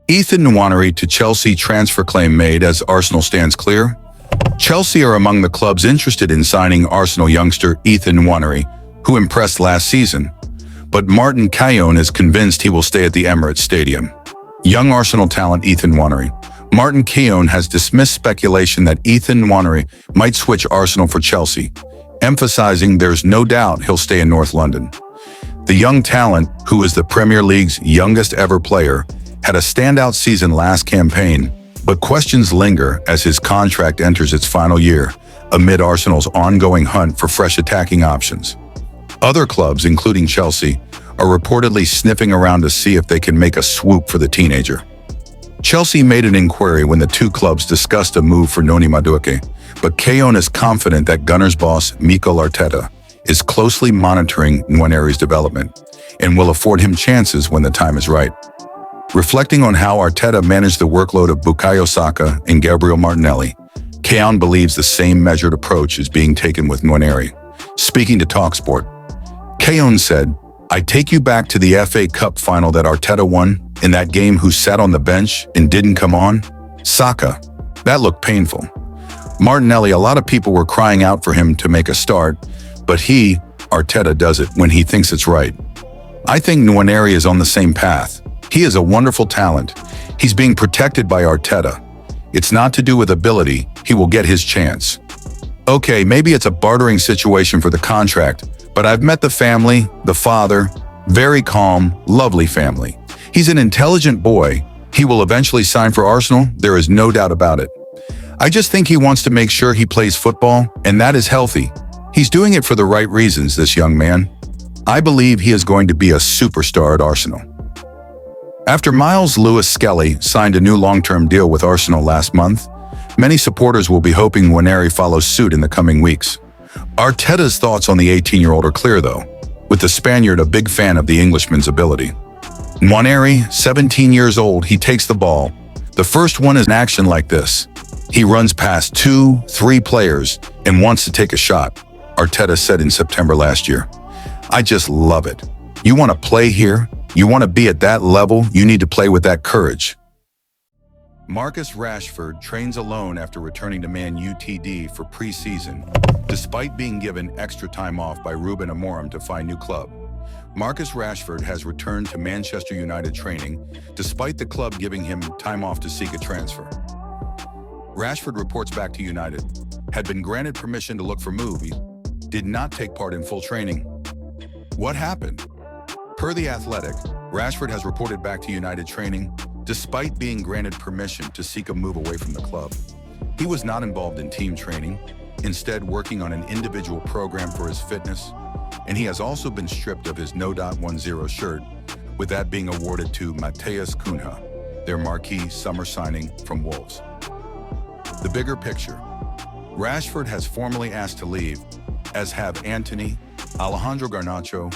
Ethan Nwaneri to Chelsea transfer claim made as Arsenal stands clear. Chelsea are among the clubs interested in signing Arsenal youngster Ethan Nwaneri, who impressed last season. But Martin Keown is convinced he will stay at the Emirates Stadium. Young Arsenal talent Ethan Nwaneri. Martin Keown has dismissed speculation that Ethan Nwaneri might switch Arsenal for Chelsea, emphasizing there's no doubt he'll stay in North London. The young talent, who is the Premier League's youngest ever player, had a standout season last campaign, but questions linger as his contract enters its final year, amid Arsenal's ongoing hunt for fresh attacking options. Other clubs, including Chelsea, are reportedly sniffing around to see if they can make a swoop for the teenager. Chelsea made an inquiry when the two clubs discussed a move for Noni Madueke, but Keown is confident that Gunners boss Mikel Arteta is closely monitoring Nwaneri's development and will afford him chances when the time is right. Reflecting on how Arteta managed the workload of Bukayo Saka and Gabriel Martinelli, Keown believes the same measured approach is being taken with Nwaneri. Speaking to TalkSport, Keown said, "I take you back to the FA Cup final that Arteta won. In that game, who sat on the bench and didn't come on? Saka. That looked painful. Martinelli, a lot of people were crying out for him to make a start, but Arteta does it when he thinks it's right. I think Nwaneri is on the same path. He is a wonderful talent. He's being protected by Arteta. It's not to do with ability. He will get his chance. Okay, maybe it's a bartering situation for the contract, but I've met the family, the father, very calm, lovely family. He's an intelligent boy. He will eventually sign for Arsenal, there is no doubt about it. I just think he wants to make sure he plays football, and that is healthy. He's doing it for the right reasons, this young man. I believe he is going to be a superstar at Arsenal." After Miles Lewis-Skelly signed a new long-term deal with Arsenal last month, many supporters will be hoping Nwaneri follows suit in the coming weeks. Arteta's thoughts on the 18-year-old are clear, though, with the Spaniard a big fan of the Englishman's ability. Nwaneri, 17 years old, he takes the ball. The first one is an action like this. He runs past 2-3 players and wants to take a shot, Arteta said in September last year. I just love it. You want to play here? You want to be at that level? You need to play with that courage. Marcus Rashford trains alone after returning to Man Utd for pre-season, despite being given extra time off by Ruben Amorim to find new club. Marcus Rashford has returned to Manchester United training, despite the club giving him time off to seek a transfer. Rashford reports back to United, had been granted permission to look for movies, did not take part in full training. What happened? Per The Athletic, Rashford has reported back to United training, despite being granted permission to seek a move away from the club. He was not involved in team training, instead working on an individual program for his fitness, and he has also been stripped of his No.10 shirt, with that being awarded to Matheus Cunha, their marquee summer signing from Wolves. The bigger picture. Rashford has formally asked to leave, as have Antony, Alejandro Garnacho,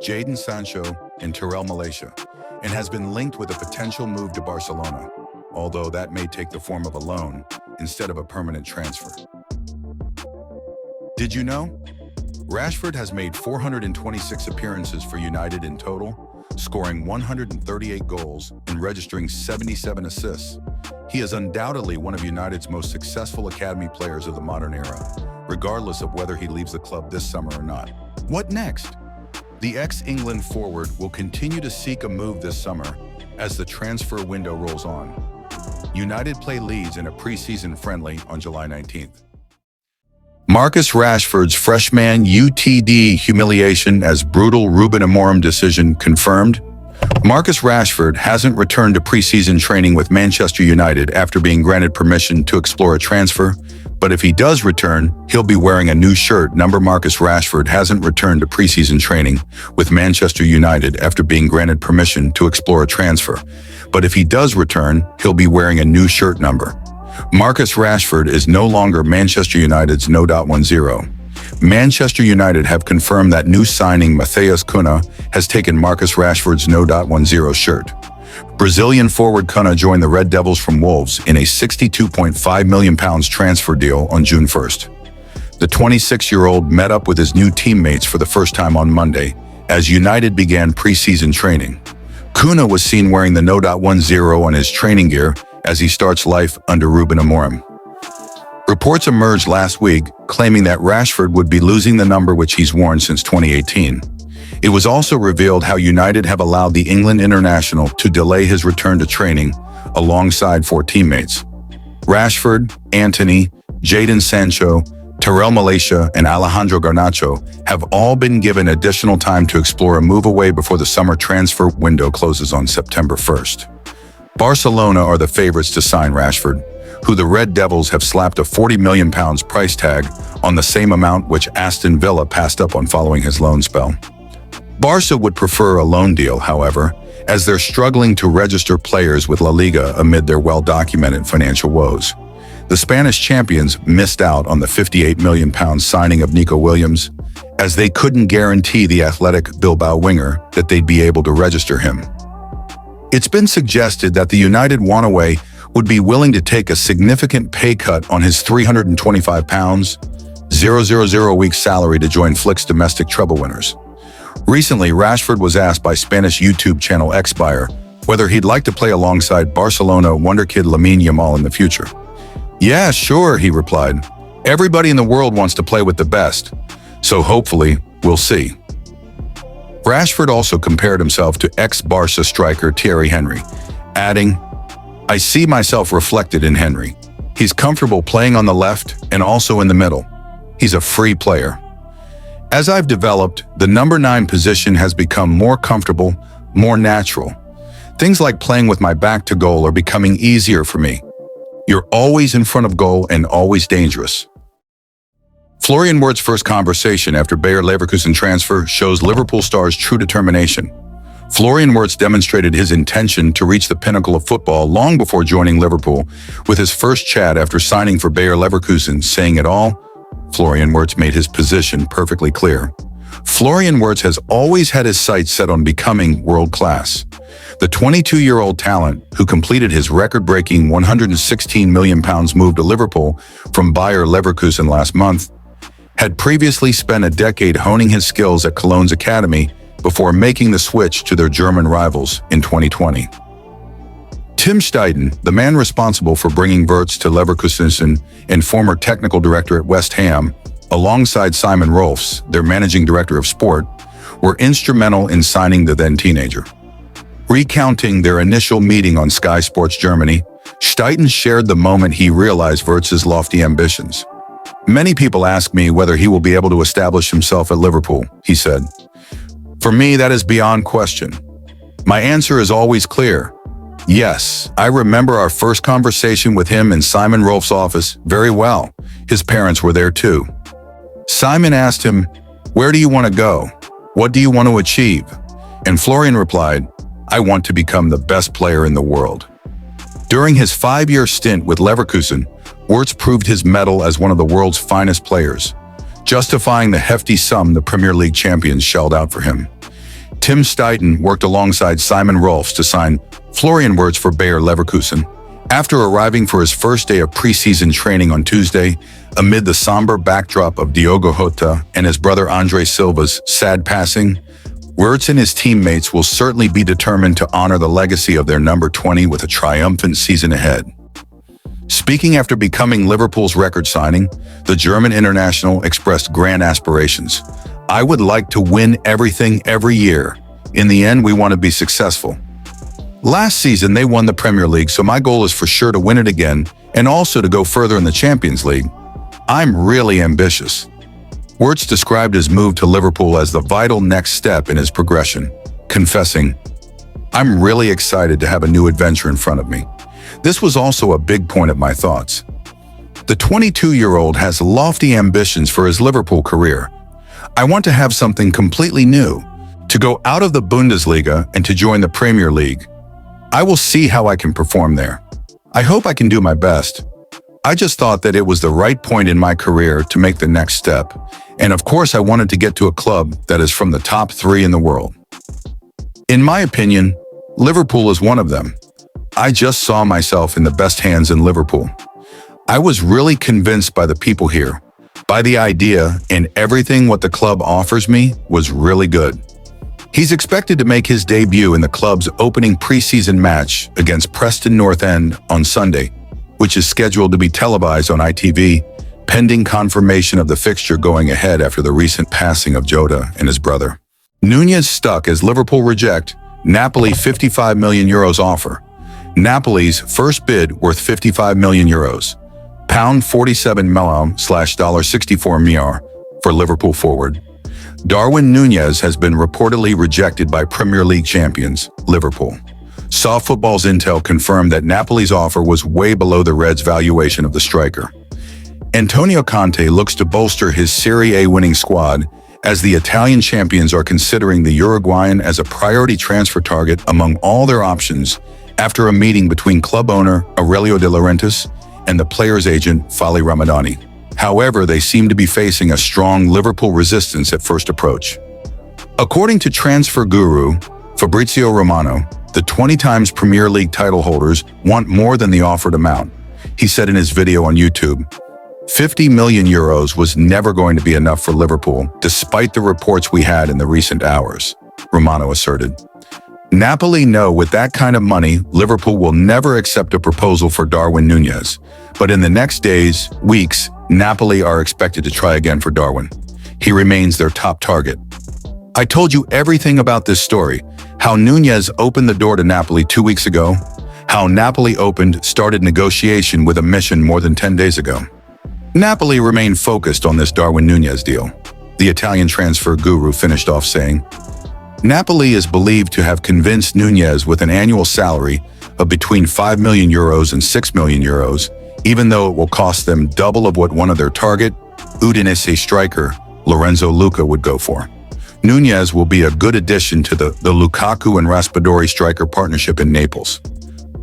Jadon Sancho, and Terrell Malaysia, and has been linked with a potential move to Barcelona, although that may take the form of a loan instead of a permanent transfer. Did you know? Rashford has made 426 appearances for United in total, scoring 138 goals and registering 77 assists. He is undoubtedly one of United's most successful academy players of the modern era, regardless of whether he leaves the club this summer or not. What next? The ex-England forward will continue to seek a move this summer as the transfer window rolls on. United play Leeds in a pre-season friendly on July 19th. Marcus Rashford's freshman UTD humiliation as brutal Ruben Amorim decision confirmed. Marcus Rashford hasn't returned to preseason training with Manchester United after being granted permission to explore a transfer, but if he does return, he'll be wearing a new shirt number. Marcus Rashford hasn't returned to preseason training with Manchester United after being granted permission to explore a transfer, but if he does return, he'll be wearing a new shirt number. Marcus Rashford is no longer Manchester United's No.10. Manchester United have confirmed that new signing Matheus Cunha has taken Marcus Rashford's No.10 shirt. Brazilian forward Cunha joined the Red Devils from Wolves in a £62.5 million transfer deal on June 1st. The 26-year-old met up with his new teammates for the first time on Monday as United began pre-season training. Kuna was seen wearing the No.10 on his training gear as he starts life under Ruben Amorim. Reports emerged last week claiming that Rashford would be losing the number which he's worn since 2018. It was also revealed how United have allowed the England international to delay his return to training alongside 4 teammates. Rashford, Antony, Jadon Sancho, Terrell Malaysia, and Alejandro Garnacho have all been given additional time to explore a move away before the summer transfer window closes on September 1st. Barcelona are the favorites to sign Rashford, who the Red Devils have slapped a £40 million price tag on the same amount which Aston Villa passed up on following his loan spell. Barca would prefer a loan deal, however, as they're struggling to register players with La Liga amid their well-documented financial woes. The Spanish champions missed out on the £58 million signing of Nico Williams, as they couldn't guarantee the athletic Bilbao winger that they'd be able to register him. It's been suggested that the United Wanaway would be willing to take a significant pay cut on his £325,000 a week salary to join Flick's domestic treble winners. Recently, Rashford was asked by Spanish YouTube channel Xbuyer whether he'd like to play alongside Barcelona wonderkid Lamine Yamal in the future. "Yeah, sure," he replied. "Everybody in the world wants to play with the best, so hopefully we'll see." Rashford also compared himself to ex-Barca striker Thierry Henry, adding, "I see myself reflected in Henry. He's comfortable playing on the left and also in the middle. He's a free player. As I've developed, the number 9 position has become more comfortable, more natural. Things like playing with my back to goal are becoming easier for me. You're always in front of goal and always dangerous." Florian Wirtz's first conversation after Bayer Leverkusen transfer shows Liverpool star's true determination. Florian Wirtz demonstrated his intention to reach the pinnacle of football long before joining Liverpool, with his first chat after signing for Bayer Leverkusen saying it all. Florian Wirtz made his position perfectly clear. Florian Wirtz has always had his sights set on becoming world-class. The 22-year-old talent, who completed his record-breaking £116 million move to Liverpool from Bayer Leverkusen last month, had previously spent a decade honing his skills at Cologne's academy before making the switch to their German rivals in 2020. Tim Steidten, the man responsible for bringing Wirtz to Leverkusen and former technical director at West Ham, alongside Simon Rolfs, their managing director of sport, were instrumental in signing the then-teenager. Recounting their initial meeting on Sky Sports Germany, Steidten shared the moment he realized Wirtz's lofty ambitions. "Many people ask me whether he will be able to establish himself at Liverpool," he said. "For me, that is beyond question. My answer is always clear. Yes, I remember our first conversation with him in Simon Rolf's office very well. His parents were there too. Simon asked him, 'Where do you want to go? What do you want to achieve?' And Florian replied, 'I want to become the best player in the world.'" During his 5-year stint with Leverkusen, Wirtz proved his mettle as one of the world's finest players, justifying the hefty sum the Premier League champions shelled out for him. Tim Steidten worked alongside Simon Rolfs to sign Florian Wirtz for Bayer Leverkusen. After arriving for his first day of preseason training on Tuesday, amid the somber backdrop of Diogo Jota and his brother Andre Silva's sad passing, Wirtz and his teammates will certainly be determined to honor the legacy of their number 20 with a triumphant season ahead. Speaking after becoming Liverpool's record signing, the German international expressed grand aspirations. "I would like to win everything every year. In the end, we want to be successful. Last season, they won the Premier League, so my goal is for sure to win it again and also to go further in the Champions League. I'm really ambitious." Wirtz described his move to Liverpool as the vital next step in his progression, confessing, "I'm really excited to have a new adventure in front of me. This was also a big point of my thoughts." The 22-year-old has lofty ambitions for his Liverpool career. "I want to have something completely new, to go out of the Bundesliga and to join the Premier League. I will see how I can perform there. I hope I can do my best. I just thought that it was the right point in my career to make the next step. And of course, I wanted to get to a club that is from the top 3 in the world. In my opinion, Liverpool is one of them. I just saw myself in the best hands in Liverpool. I was really convinced by the people here, by the idea, and everything what the club offers me was really good." He's expected to make his debut in the club's opening preseason match against Preston North End on Sunday, which is scheduled to be televised on ITV, pending confirmation of the fixture going ahead after the recent passing of Jadon and his brother. Nunez stuck as Liverpool reject Napoli €55 million offer. Napoli's first bid worth €55 million, pound 47 million / $64 million for Liverpool forward. Darwin Nunez has been reportedly rejected by Premier League champions, Liverpool. Soft Football's intel confirmed that Napoli's offer was way below the Reds' valuation of the striker. Antonio Conte looks to bolster his Serie A winning squad as the Italian champions are considering the Uruguayan as a priority transfer target among all their options after a meeting between club owner Aurelio De Laurentiis and the player's agent Fali Ramadani. However, they seem to be facing a strong Liverpool resistance at first approach. According to transfer guru Fabrizio Romano, the 20 times Premier League title holders want more than the offered amount. He said in his video on YouTube, €50 million was never going to be enough for Liverpool, despite the reports we had in the recent hours, Romano asserted. Napoli know with that kind of money, Liverpool will never accept a proposal for Darwin Nunez. But in the next days, weeks, Napoli are expected to try again for Darwin. He remains their top target. I told you everything about this story, how Nunez opened the door to Napoli 2 weeks ago, how Napoli started negotiation with a mission more than 10 days ago. Napoli remained focused on this Darwin Nunez deal. The Italian transfer guru finished off saying, Napoli is believed to have convinced Nunez with an annual salary of between €5 million and €6 million, even though it will cost them double of what one of their target, Udinese striker, Lorenzo Luca would go for. Nunez will be a good addition to the Lukaku and Raspadori striker partnership in Naples.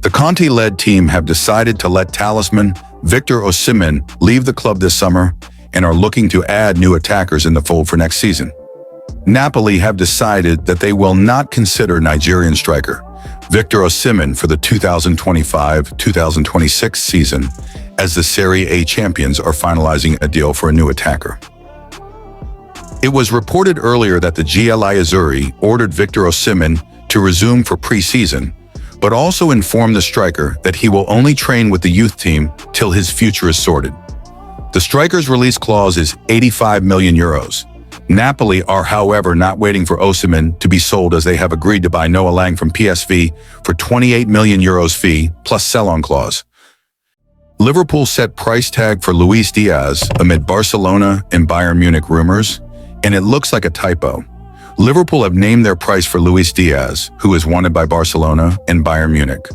The Conte-led team have decided to let talisman Victor Osimhen leave the club this summer and are looking to add new attackers in the fold for next season. Napoli have decided that they will not consider Nigerian striker Victor Osimhen for the 2025-2026 season, as the Serie A champions are finalizing a deal for a new attacker. It was reported earlier that the GLI Azzurri ordered Victor Osimhen to resume for pre-season, but also informed the striker that he will only train with the youth team till his future is sorted. The striker's release clause is €85 million. Napoli are, however, not waiting for Osimhen to be sold, as they have agreed to buy Noah Lang from PSV for €28 million fee plus sell-on clause. Liverpool set price tag for Luis Diaz amid Barcelona and Bayern Munich rumors, and it looks like a typo. Liverpool have named their price for Luis Diaz, who is wanted by Barcelona and Bayern Munich.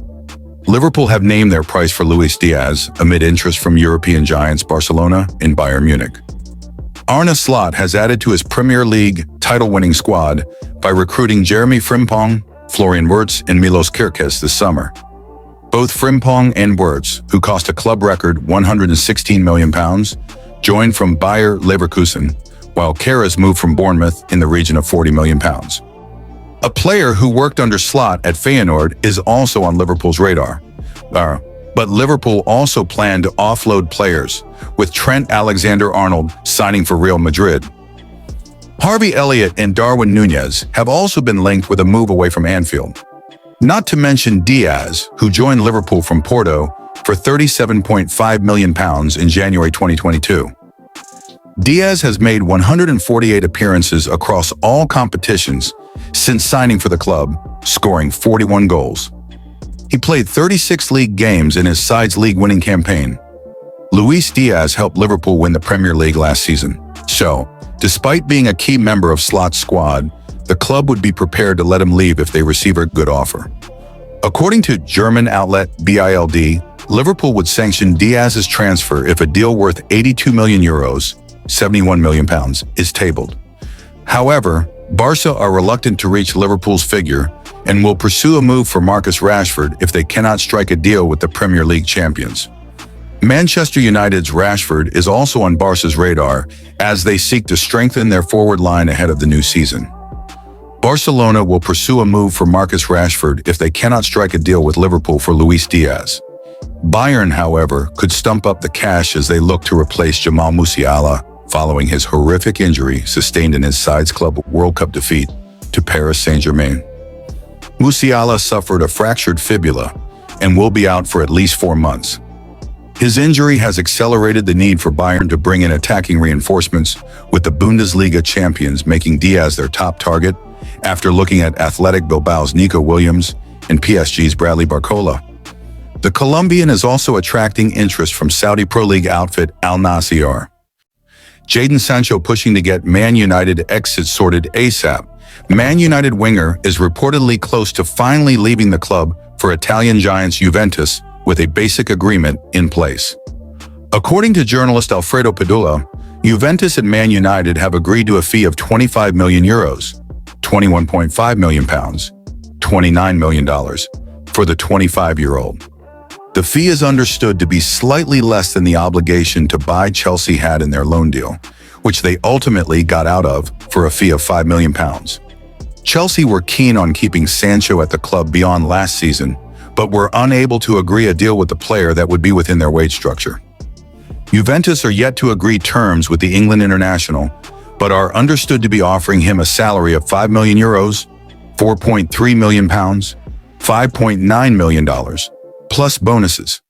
Liverpool have named their price for Luis Diaz amid interest from European giants Barcelona and Bayern Munich. Arne Slot has added to his Premier League title-winning squad by recruiting Jeremy Frimpong, Florian Wirtz, and Milos Kerkez this summer. Both Frimpong and Wirtz, who cost a club record £116 million, joined from Bayer Leverkusen, while Kerkez moved from Bournemouth in the region of £40 million. A player who worked under Slot at Feyenoord is also on Liverpool's radar. But Liverpool also plan to offload players, with Trent Alexander-Arnold signing for Real Madrid. Harvey Elliott and Darwin Nunez have also been linked with a move away from Anfield. Not to mention Diaz, who joined Liverpool from Porto for £37.5 million in January 2022. Diaz has made 148 appearances across all competitions since signing for the club, scoring 41 goals. He played 36 league games in his side's league-winning campaign. Luis Diaz helped Liverpool win the Premier League last season. So, despite being a key member of Slot's squad, the club would be prepared to let him leave if they receive a good offer. According to German outlet BILD, Liverpool would sanction Diaz's transfer if a deal worth €82 million, £71 million, is tabled. However, Barca are reluctant to reach Liverpool's figure and will pursue a move for Marcus Rashford if they cannot strike a deal with the Premier League champions. Manchester United's Rashford is also on Barca's radar as they seek to strengthen their forward line ahead of the new season. Barcelona will pursue a move for Marcus Rashford if they cannot strike a deal with Liverpool for Luis Diaz. Bayern, however, could stump up the cash as they look to replace Jamal Musiala following his horrific injury sustained in his side's club World Cup defeat to Paris Saint-Germain. Musiala suffered a fractured fibula and will be out for at least 4 months. His injury has accelerated the need for Bayern to bring in attacking reinforcements, with the Bundesliga champions making Diaz their top target after looking at Athletic Bilbao's Nico Williams and PSG's Bradley Barcola. The Colombian is also attracting interest from Saudi Pro League outfit Al Nassr. Jadon Sancho pushing to get Man United exit sorted ASAP. Man United winger is reportedly close to finally leaving the club for Italian giants Juventus, with a basic agreement in place. According to journalist Alfredo Padula, Juventus and Man United have agreed to a fee of €25 million, £21.5 million, $29 million, for the 25-year-old. The fee is understood to be slightly less than the obligation to buy Chelsea had in their loan deal, which they ultimately got out of for a fee of £5 million. Chelsea were keen on keeping Sancho at the club beyond last season, but were unable to agree a deal with the player that would be within their wage structure. Juventus are yet to agree terms with the England international, but are understood to be offering him a salary of €5 million, £4.3 million, $5.9 million, plus bonuses.